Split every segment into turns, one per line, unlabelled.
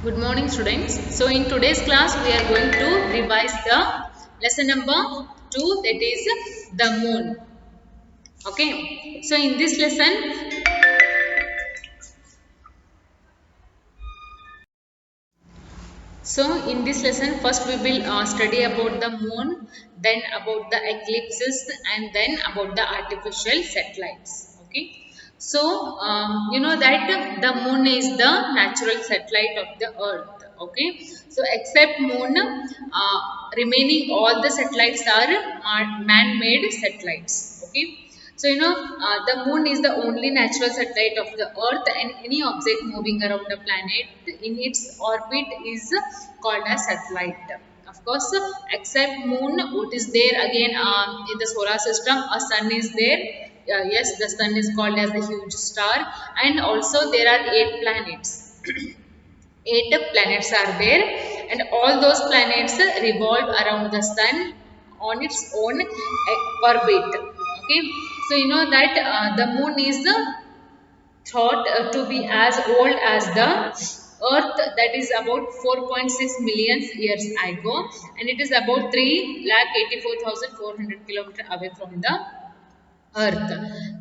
Good morning students. So in today's class we are going to revise the lesson number 2, that is the moon. Okay. So in this lesson, first we will study about the moon, then about the eclipses, and then about the artificial satellites. Okay. So you know that the moon is the natural satellite of the earth. Okay. So except moon, remaining all the satellites are man-made satellites. Okay. So you know the moon is the only natural satellite of the earth, and any object moving around the planet in its orbit is called a satellite. Of course, except moon, what is there again in the solar system? A sun is there. Yes, the sun is called as the huge star, and also there are 8 planets. 8 planets are there, and all those planets revolve around the sun on its own orbit. Okay, so you know that the moon is thought to be as old as the earth, that is about 4.6 million years ago, and it is about 3,84,400 kilometers away from the earth.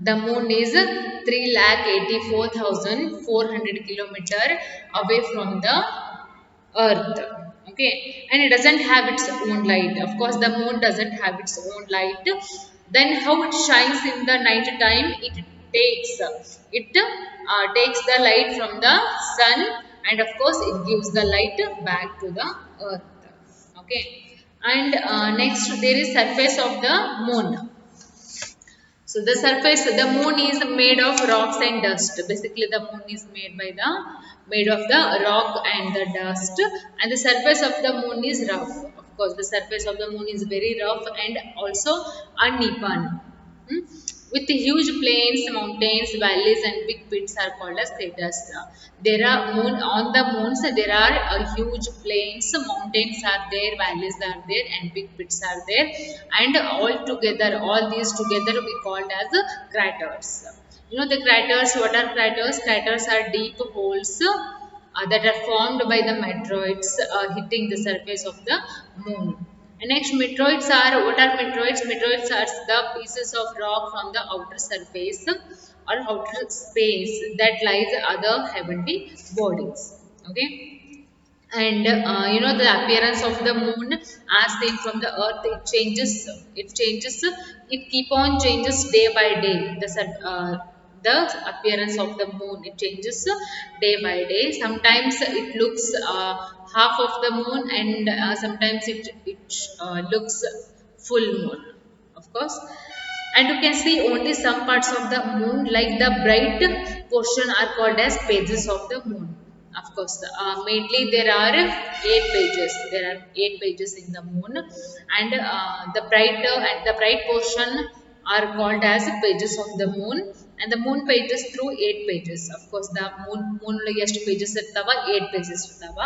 The moon is 3,84,400 kilometers away from the earth. Okay, and it doesn't have its own light. Of course the moon doesn't have its own light. Then how it shines in the night time? It takes the light from the sun, and of course it gives the light back to the earth. Okay, and next there is surface of the moon. So the moon is made of rocks and dust. Basically, the moon is made of the rock and the dust, and the surface of the moon is rough. Of course, the surface of the moon is very rough and also uneven. Hmm? With the huge plains, mountains, valleys, and big pits are called as craters. There are moon on the moons. There are huge plains, mountains are there, valleys are there, and big pits are there. And all these together, we called as craters. You know the craters. What are craters? Craters are deep holes that are formed by the meteoroids hitting the surface of the moon. And next, meteoroids are, what are meteoroids? Meteoroids are the pieces of rock from the outer surface or outer space that lies other heavenly bodies. Okay, and you know the appearance of the moon as seen from the earth, it changes, it keep on changes day by day. The appearance of the moon, it changes day by day. Sometimes it looks half of the moon, and sometimes it looks full moon, of course. And you can see only some parts of the moon, like the bright portion are called as pages of the moon. Of course, mainly there are 8 pages. There are 8 pages in the moon, and the bright portion are called as pages of the moon, and the moon pages through 8 pages. Of course, the moon ಎಷ್ಟು pages ಇರ್ತಾವ? 8 pages ಇರ್ತಾವ.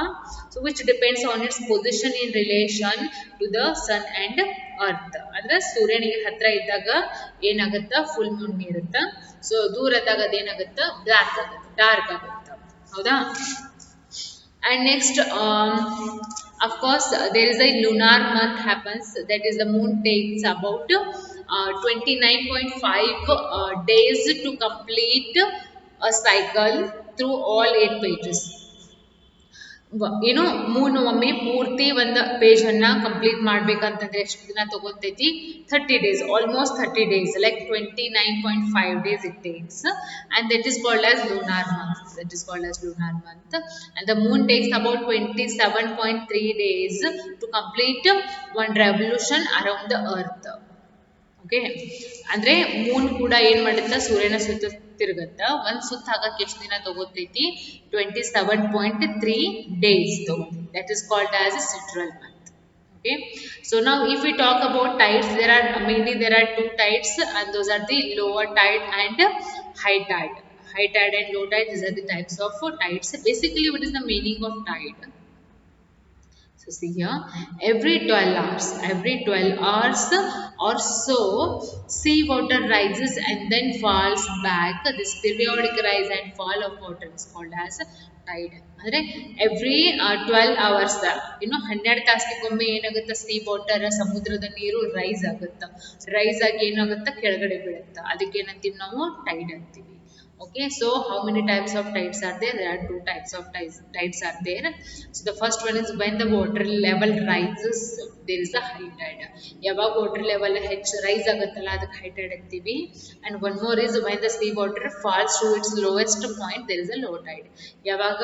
So which depends on its position in relation to the sun and earth. ಅಂದ್ರೆ ಸೂರ್ಯನಿಗೆ ಹತ್ರ ಇದ್ದಾಗ ಏನಾಗುತ್ತ? Full Moon ಇರುತ್ತ. So ದೂರ ಇದ್ದಾಗ ಅದೇನಾಗುತ್ತ? ಬ್ಲಾಕ್ ಆಗುತ್ತೆ, ಡಾರ್ಕ್ ಆಗುತ್ತೆ. ಹೌದಾ? And next, of course, there is a lunar month happens. That is, the moon takes about 29.5 days to complete a cycle through all 8 pages. ಏನು ಮೂನ್ ಒಮ್ಮೆ ಪೂರ್ತಿ ಒಂದು ಪೇಜ್ ಅನ್ನ ಕಂಪ್ಲೀಟ್ ಮಾಡ್ಬೇಕಂತಂದ್ರೆ ಎಷ್ಟು ದಿನ ತಗೊಂತೈತಿ? 30 days, almost 30 days, like 29.5 days it takes, and that is called as lunar month. And the moon takes about 27.3 days to complete one revolution around the earth. Okay, ಅಂದ್ರೆ Moon ಕೂಡ ಏನ್ ಮಾಡುತ್ತ? ಸೂರ್ಯನ ಸುತ್ತ ತಿರುಗುತ್ತ. ಒಂದ್ ಸುತ್ತ ಆಗಕ್ಕೆ ಎಷ್ಟು ದಿನ ತಗೋತೈತಿ? 27.3 days ತಗೋತೈತಿ. That is called as a sidereal month. Okay, so now if we talk about tides, there are 2 tides, and those are the lower tide and high tide. High tide and low tide, these are the types of tides. Basically, what is the meaning of tide? So see here, every 12 hours or so, sea water rises and then falls back. This periodic rise and fall of water is called as tide. ಅಂದ್ರೆ every 12 hours, 12 ತಾಸಿಗೊಮ್ಮೆ ಏನಾಗುತ್ತೆ, sea water ಸಮುದ್ರದ ನೀರು rice ಆಗಿ ಏನಾಗುತ್ತೆ, ಕೆಳಗಡೆ ಬೀಳುತ್ತೆ. ಅದಕ್ಕೆ ಏನಂತೀವಿ ನಾವು, ಟೈಡ್ ಅಂತೀವಿ. Okay, so how many types of tides are there? There are two types of tides are there. So the first one is when the water level rises, there is a high tide. ಯಾವಾಗ water level rise ಆಗುತ್ತಲ್ಲ ಅದಕ್ಕೆ high tide ಅಂತೀವಿ. And one more is when the sea water falls to its lowest point, there is a low tide. ಯಾವಾಗ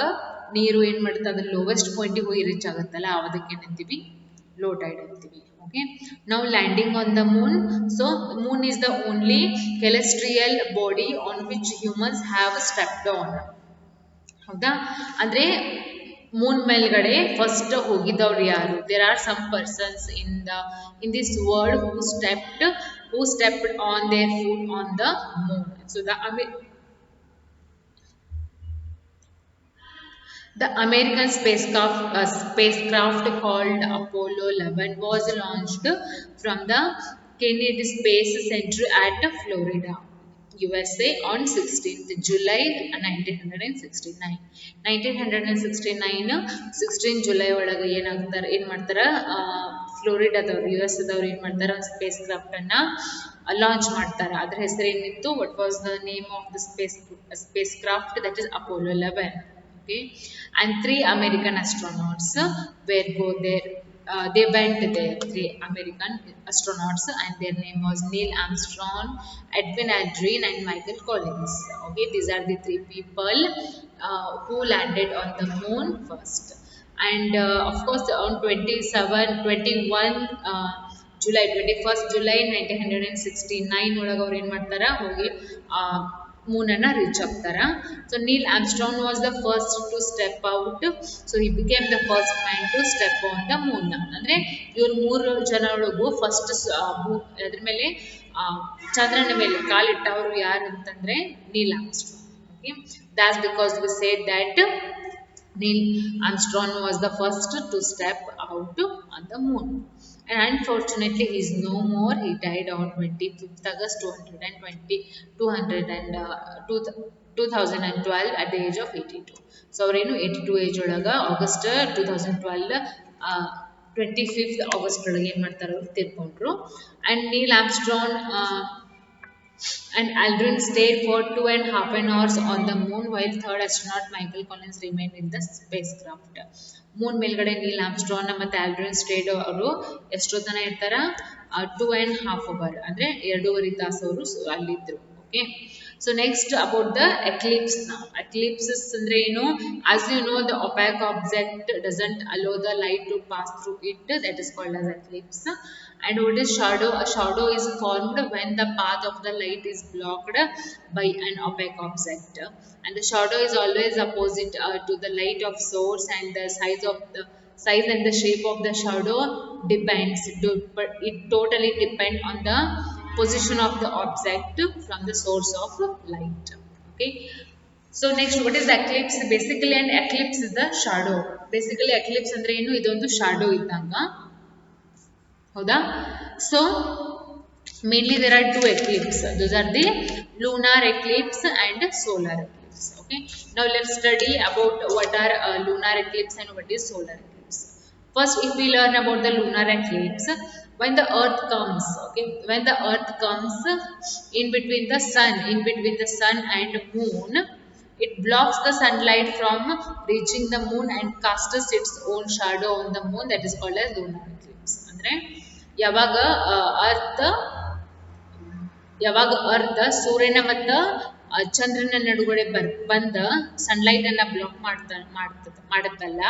ನೀರು ಏನು ಮಾಡುತ್ತೆ, ಅದು lowest point ಗೆ ಹೋಗಿ ರೀಚ್ ಆಗುತ್ತಲ್ಲ ಅದಕ್ಕೆ ಏನಂತೀವಿ, low tide ಅಂತೀವಿ. Okay, now landing on the moon. So the moon is the only celestial body on which humans have stepped on. ಹೌದಾ, ಅಂದ್ರೆ ಮೂನ್ ಮೇಲ್ಗಡೆ ಫಸ್ಟ್ ಹೋಗಿದವ್ರು ಯಾರು? There are some persons in this world who stepped on their foot on the moon. So the American spacecraft called Apollo 11 was launched from the Kennedy Space Center at Florida, USA on 16th July 1969. 1969 16 July ಒಳಗೆ ಏನು ಮಾಡ್ತಾರೆ, ಫ್ಲೋರಿಡಾದವ್ರು US ದವ್ರು ಏನು ಮಾಡ್ತಾರೆ, ಒಂದು space craft ಅನ್ನ launch ಮಾಡ್ತಾರೆ. ಅದ್ರ ಹೆಸರು ಏನಿತ್ತು, what was the name of the spacecraft? That is Apollo 11. Okay, and 3 American astronauts they went there, 3 American astronauts, and their name was Neil Armstrong, Edwin Aldrin, and Michael Collins. Okay, these are the 3 people who landed on the moon first. And of course on 21st July 1969 ಒಳಗೆ ಅವ್ರು ಏನು ಮಾಡ್ತಾರೆ, ಹೋಗಿ ಮೂನನ್ನು reach ಆಗ್ತಾರ. So Neil Armstrong was the first to step out. So he became the first man to step on the moon. ಅಂದರೆ ಇವ್ರು 3 ಜನ ಒಳಗೂ ಫಸ್ಟ್ ಅದ್ರ ಮೇಲೆ ಚಂದ್ರನ ಮೇಲೆ ಕಾಲಿಟ್ಟವರು ಯಾರು ಅಂತಂದ್ರೆ Neil Armstrong. Okay, that's because we said that Neil Armstrong was the first to step out on the moon. And unfortunately he is no more. He died on 25th August 2012 at the age of 82. So ಅವರೇನು 82 age ಒಳಗೆ August 2012 25th August ಒಳಗೆ ಏನು ಮಾಡ್ತಾರೆ, ಅವರು ತೀರ್ಕೊಂಡ್ರು. And Neil Armstrong and Aldrin stayed for 2.5 hours on the moon, while third astronaut Michael Collins remained in the spacecraft. Moon ಮೇಲ್ಗಡೆ Neil Armstrong ಮತ್ತೆ Aldrin stayed ಅವರು ಎಷ್ಟೊತ್ತನ ಇರ್ತಾರ, 2.5 hours, ಅಂದ್ರೆ 2.5 ತಾಸು ಅವರು ಅಲ್ಲಿದ್ರು. Okay, so next about the eclipse. ನಾವು ಎಕ್ಲಿಪ್ಸಸ್ ಅಂದ್ರೆ ಏನು? as you know, the opaque object doesn't allow the light to pass through it. That is called as eclipse. And what is shadow? A shadow is formed when the path of the light is blocked by an opaque object, and the shadow is always opposite to the light of source, and the size and the shape of the shadow depends, but it totally depends on the position of the object from the source of light. Okay, so next, what is eclipse? Basically an eclipse is the shadow. Basically eclipse ಅಂದ್ರೆ ಏನು? ಇದೊಂದು shadow ಇದ್ದಂಗ. ಹೌದಾ? So mainly there are 2 eclipses. Those are the lunar eclipse and solar eclipse. Okay, now let's study about what are lunar eclipse and what is solar eclipse. First, if we learn about the lunar eclipse, when the earth comes, okay, when the earth comes in between the sun and moon, it blocks the sunlight from reaching the moon and casts its own shadow on the moon. That is called as lunar eclipse. ಅಂದ್ರೆ ಯಾವಾಗ ಅರ್ಥ ಸೂರ್ಯನ ಮತ್ತು ಚಂದ್ರನ ನಡುಗಡೆ ಬಂದ sunlight ಅನ್ನ block ಮಾಡುತ್ತಲ್ಲ,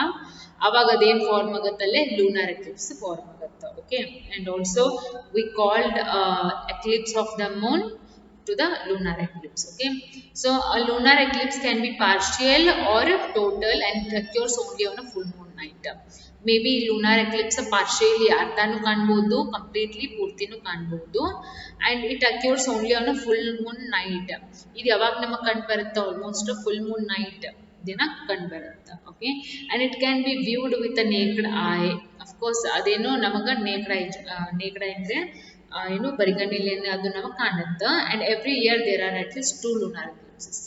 ಅವಾಗ ಅದೇನು ಫಾರ್ಮ್ ಆಗುತ್ತಲ್ಲೇ ಲೂನರ್ ಎಕ್ಲಿಪ್ಸ್ ಫಾರ್ಮ್ ಆಗುತ್ತೆ. Okay, and also we called Eclipse of the Moon to the lunar eclipse. Okay, so a lunar eclipse can be partial or total and it occurs only on a full moon night. Maybe lunar eclipse partially ಅರ್ಧನೂ ಕಾಣಬಹುದು, completely ಪೂರ್ತಿನೂ ಕಾಣಬಹುದು, and it occurs only on a full moon night. ಇದು ಯಾವಾಗ ನಮಗೆ ಕಂಡು ಬರುತ್ತೆ? Almost full Moon night ದಿನ ಕಂಡುಬರುತ್ತೆ. Okay, and it can be viewed with a naked eye. Of course ಅದೇನು ನಮಗೆ ನೇಕ್ಡ್ ಐ ಅಂದರೆ ಏನು ಬರಿಗಣ್ಣಿಲೇನೆ ಅದು ನಮಗೆ ಕಾಣುತ್ತೆ. And every year there are at least 2 lunar eclipses.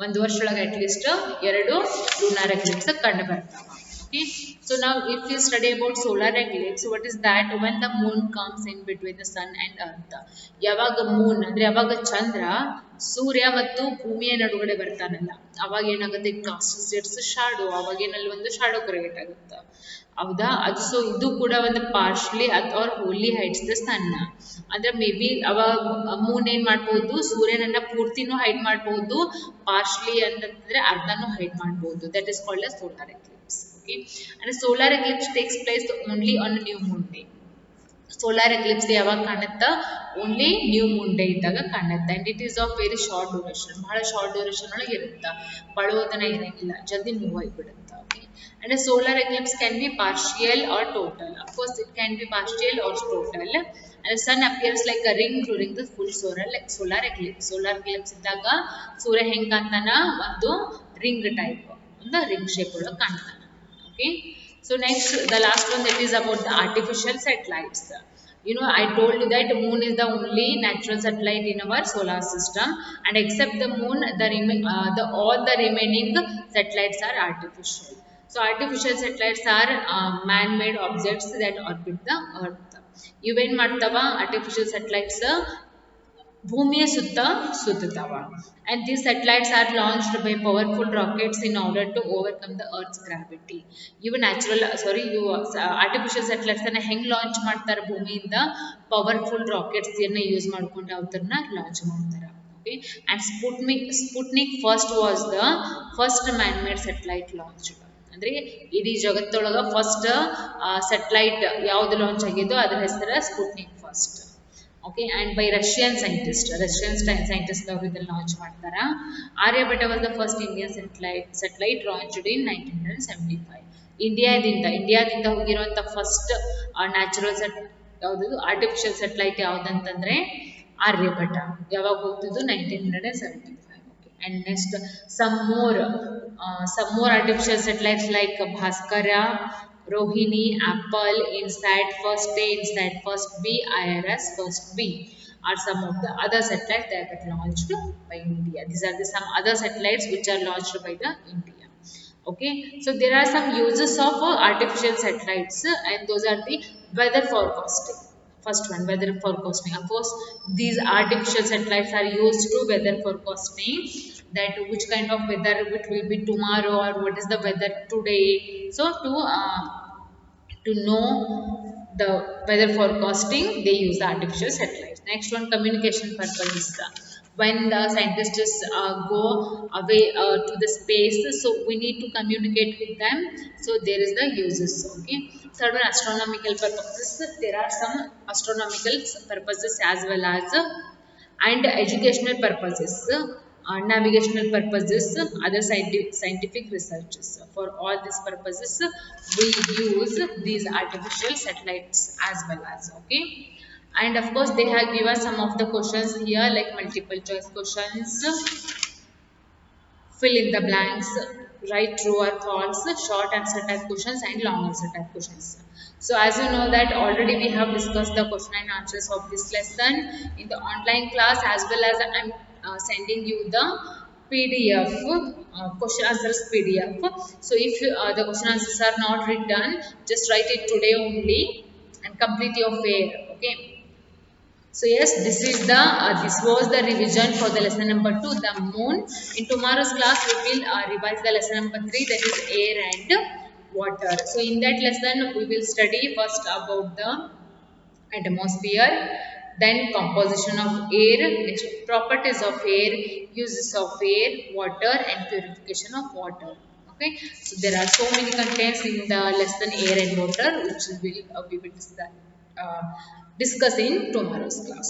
ಒಂದು ವರ್ಷದೊಳಗೆ ಅಟ್ ಲೀಸ್ಟ್ 2 ಲೂನಾರ್ ಎಕ್ಲಿಪ್ಸ್ ಕಂಡು ಬರ್ತಾವೆ. Okay, so now if you study about solar eclipse, what is that? When the moon comes in between the sun and earth. ಯಾವಾಗ Moon ಅಂದ್ರೆ ಯಾವಾಗ ಚಂದ್ರ ಸೂರ್ಯ ಮತ್ತು ಭೂಮಿಯ ನಡುಗಡೆ ಬರ್ತಾನಲ್ಲ, ಅವಾಗ ಏನಾಗುತ್ತೆ, ಕಾಸ್ಟ್ ಇಟ್ಸ್ ಶಾಡೋ. ಅವಾಗ ಏನಲ್ಲಿ ಒಂದು ಶಾಡೋ ಕ್ರಿಯೇಟ್ ಆಗುತ್ತೆ, ಹೌದಾ? ಅದು ಸೊ ಇದು ಕೂಡ ಒಂದು ಪಾರ್ಶ್ಲಿ ಅಥವಾ ಹೋಲಿ ಹೈಟ್ಸ್ ದ ಸನ್. ಅಂದ್ರೆ ಮೇ ಬಿ ಅವಾಗ ಮೂನ್ ಏನ್ ಮಾಡ್ಬೋದು, ಸೂರ್ಯನನ್ನ ಪೂರ್ತಿನೂ ಹೈಡ್ ಮಾಡ್ಬೋದು, ಪಾರ್ಶ್ಲಿ ಅಂತಂದ್ರೆ ಅರ್ಧನೂ ಹೈಡ್ ಮಾಡ್ಬೋದು. That is called a solar Eclipse. Okay, and solar eclipse takes place only on a new moon day. Solar eclipse ಯಾವಾಗ ಕಾಣುತ್ತಾ, ಓನ್ಲಿ ನ್ಯೂ ಮೂನ್ ಡೇ ಇದ್ದಾಗ ಕಾಣುತ್ತೆ. And it is of very short duration, ಬಹಳ short duration ಒಳಗೆ ಇರುತ್ತೆ, ಬಳೋದನ ಇರಂಗಿಲ್ಲ, ಜಲ್ದಿ ಮೂವ್ ಆಗಿಬಿಡುತ್ತೆ. Okay, and solar eclipse can be partial or total. Of course it can be partial or total. And sun appears like a ring during the full solar eclipse. Solar eclipse ಇದ್ದಾಗ ಸೂರ್ಯ ಹೆಂಗ್ ಕಾಣ್ತಾನ, ಒಂದು ರಿಂಗ್ ಟೈಪ್, ಒಂದು ring shape ಒಳಗೆ ಕಾಣ್ತಾನ. Okay, so next the last one, that is about the artificial satellites. You know, I told you that moon is the only natural satellite in our solar system, and except the moon, all the remaining satellites are artificial. So artificial satellites are man-made objects that orbit the earth. Even ಮಾಡ್ತಾವ artificial satellites ಭೂಮಿಯ ಸುತ್ತ ಸುತ್ತುತ್ತವ. And these satellites are launched by powerful rockets in order to overcome the earth's gravity. ಇವು artificial satellites ಅನ್ನ ಹೆಂಗ್ launch ಮಾಡ್ತಾರೆ, ಭೂಮಿಯಿಂದ powerful rockets ಅನ್ನ use ಮಾಡ್ಕೊಂಡು ಅವ್ರನ್ನ ಲಾಂಚ್ ಮಾಡ್ತಾರೆ. Okay, and Sputnik first was the first man-made satellite launched. ಅಂದ್ರೆ ಇಡೀ ಜಗತ್ತೊಳಗ ಫಸ್ಟ್ ಸೆಟಲೈಟ್ ಯಾವ್ದು ಲಾಂಚ್ ಆಗಿದ್ದು ಅದ್ರ ಹೆಸರು Sputnik first. Okay, and by Russian scientists ಅವರು ಇದನ್ನ ಲಾಂಚ್ ಮಾಡ್ತಾರ. Aryabhata was the first Indian satellite launched in 1975. ಇಂಡಿಯಾದಿಂದ ಹೋಗಿರುವಂತ ಫಸ್ಟ್ ನ್ಯಾಚುರಲ್ ಯಾವುದು ಆರ್ಟಿಫಿಷಿಯಲ್ ಸೆಟಲೈಟ್ ಯಾವ್ದಂತಂದ್ರೆ ಆರ್ಯಭಟ. ಯಾವಾಗ ಹೋಗ್ತಿದ್ದು, 1975. Okay, and next some more artificial satellites like Bhaskara, Rohini, Apple, INSAT First A, INSAT First B, IRS First B are some of the other satellites that were launched by India. These are some other satellites which are launched by the India. Okay, so there are some uses of artificial satellites, and those are the weather forecasting. First one, weather forecasting. Of course, these artificial satellites are used to weather forecasting, that which kind of weather it will be tomorrow or what is the weather today. So to know the weather forecasting, they use the artificial satellites. Next one, communication purposes. When the scientists go away to the space, so we need to communicate with them, so there is the uses. Okay, third one, astronomical purposes. There are some astronomical purposes as well as and educational purposes, navigational purposes, other scientific researches. For all these purposes we use these artificial satellites as well as. Okay, and of course they have given some of the questions here, like multiple choice questions, fill in the blanks, write true or false, short answer type questions and long answer type questions. So as you know that already we have discussed the question and answers of this lesson in the online class, as well as I am sending you the PDF, question answers PDF. So if the question answers are not written, just write it today only and complete your fair. Okay, so yes, this was the revision for the lesson number 2, the moon. In tomorrow's class we will revise the lesson number 3, that is air and water. So in that lesson we will study first about the atmosphere, then composition of air, next properties of air, uses of air, water and purification of water. Okay, so there are so many contents in the lesson air and water, which we will discuss in tomorrow's class.